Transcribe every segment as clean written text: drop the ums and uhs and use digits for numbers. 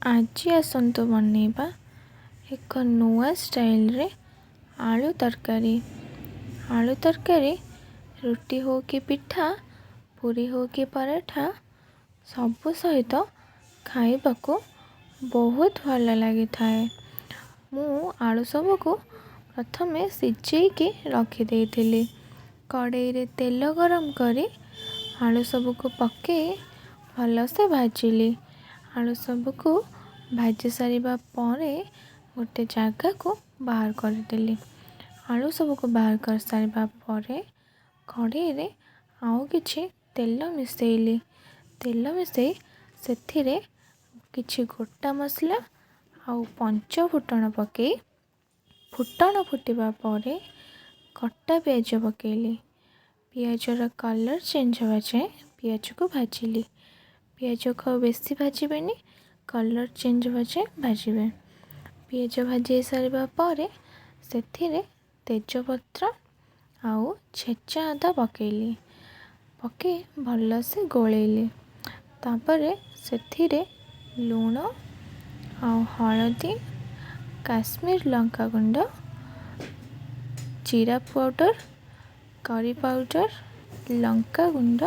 ଆଜି ଆସନ୍ତୁ ବନେଇବା ଏକ ନୂଆ ଷ୍ଟାଇଲରେ ଆଳୁ ତରକାରୀ। ଆଳୁ ତରକାରୀ ରୁଟି ହଉ କି ପିଠା, ପୁରୀ ହଉ କି ପରାଠା, ସବୁ ସହିତ ଖାଇବାକୁ ବହୁତ ଭଲ ଲାଗିଥାଏ। ମୁଁ ଆଳୁ ସବୁକୁ ପ୍ରଥମେ ସିଝେଇକି ରଖିଦେଇଥିଲି। କଡ଼େଇରେ ତେଲ ଗରମ କରି ଆଳୁ ସବୁକୁ ପକାଇ ଭଲସେ ଭାଜିଲି। ଆଳୁ ସବୁକୁ ଭାଜି ସାରିବା ପରେ ଗୋଟେ ଜାଗାକୁ ବାହାର କରିଦେଲି। ଆଳୁ ସବୁକୁ ବାହାର କରିସାରିବା ପରେ କଡ଼େଇରେ ଆଉ କିଛି ତେଲ ମିଶାଇଲି। ତେଲ ମିଶାଇ ସେଥିରେ କିଛି ଗୋଟା ମସଲା ଆଉ ପଞ୍ଚ ଫୁଟଣ ପକାଇ ଫୁଟଣ ଫୁଟିବା ପରେ କଟା ପିଆଜ ପକାଇଲି। ପିଆଜର କଲର୍ ଚେଞ୍ଜ ହେବା ଯାଏଁ ପିଆଜକୁ ଭାଜିଲି। ପିଆଜକୁ ଆଉ ବେଶୀ ଭାଜିବେନି, କଲର୍ ଚେଞ୍ଜ ହେବା ଯାଏଁ ଭାଜିବେ। ପିଆଜ ଭାଜି ସାରିବା ପରେ ସେଥିରେ ତେଜପତ୍ର ଆଉ ଛେଚା ଅଦା ପକାଇଲି। ପକାଇ ଭଲସେ ଗୋଳେଇଲି। ତାପରେ ସେଥିରେ ଲୁଣ ଆଉ ହଳଦୀ, କାଶ୍ମୀର ଲଙ୍କାଗୁଣ୍ଡ, ଜିରା ପାଉଡ଼ର, କରି ପାଉଡ଼ର, ଲଙ୍କାଗୁଣ୍ଡ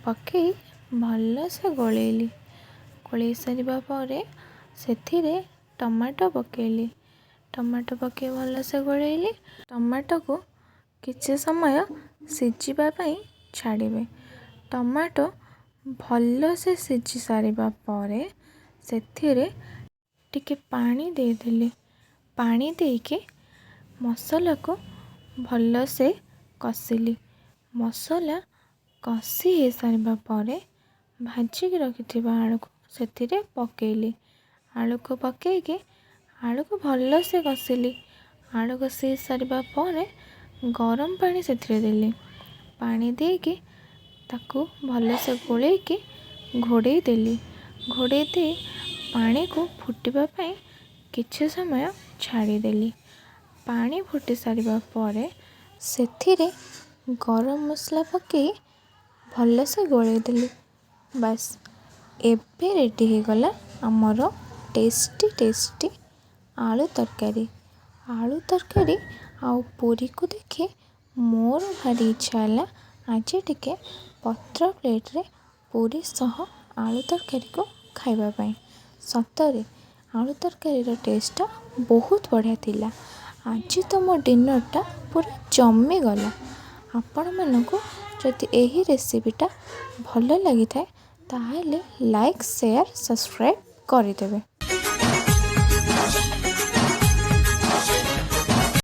ପକାଇ ଭଲସେ ଗୋଳେଇଲି। ଗୋଳେଇ ସାରିବା ପରେ ସେଥିରେ ଟମାଟୋ ପକାଇଲି। ଟମାଟୋ ପକାଇ ଭଲସେ ଗୋଳେଇଲି। ଟମାଟୋକୁ କିଛି ସମୟ ସିଝିବା ପାଇଁ ଛାଡ଼ିବେ। ଟମାଟୋ ଭଲସେ ସିଝି ସାରିବା ପରେ ସେଥିରେ ଟିକେ ପାଣି ଦେଇଦେଲି। ପାଣି ଦେଇକି ମସଲାକୁ ଭଲସେ କଷିଲି। ମସଲା କଷି ହେଇସାରିବା ପରେ ଭାଜିକି ରଖିଥିବା ଆଳୁକୁ ସେଥିରେ ପକାଇଲି। ଆଳୁକୁ ପକାଇକି ଆଳୁକୁ ଭଲସେ କଷିଲି। ଆଳୁ କଷି ସାରିବା ପରେ ଗରମ ପାଣି ସେଥିରେ ଦେଲି। ପାଣି ଦେଇକି ତାକୁ ଭଲସେ ଗୋଳେଇକି ଘୋଡ଼େଇ ଦେଲି। ଘୋଡ଼େଇ ଦେଇ ପାଣିକୁ ଫୁଟିବା ପାଇଁ କିଛି ସମୟ ଛାଡ଼ିଦେଲି। ପାଣି ଫୁଟି ସାରିବା ପରେ ସେଥିରେ ଗରମ ମସଲା ପକାଇ ଭଲସେ ଗୋଳେଇ ଦେଲି। ବାସ୍, ଏବେ ରେଡ଼ି ହେଇଗଲା ଆମର ଟେଷ୍ଟି ଆଳୁ ତରକାରୀ। ଆଳୁ ତରକାରୀ ଆଉ ପୁରୀକୁ ଦେଖି ମୋର ଭାରି ଇଚ୍ଛା ହେଲା ଆଜି ଟିକେ ପତ୍ର ପ୍ଲେଟ୍ରେ ପୁରୀ ସହ ଆଳୁ ତରକାରୀକୁ ଖାଇବା ପାଇଁ। ସତରେ ଆଳୁ ତରକାରୀର ଟେଷ୍ଟଟା ବହୁତ ବଢ଼ିଆ ଥିଲା। ଆଜି ତ ମୋ ଡିନର୍ଟା ପୁରା ଜମିଗଲା। ଆପଣମାନଙ୍କୁ ଯଦି ଏହି ରେସିପିଟା ଭଲ ଲାଗିଥାଏ ତାହେଲେ ଲାଇକ୍, ସେୟାର, ସବସ୍କ୍ରାଇବ୍ କରିଦେବେ।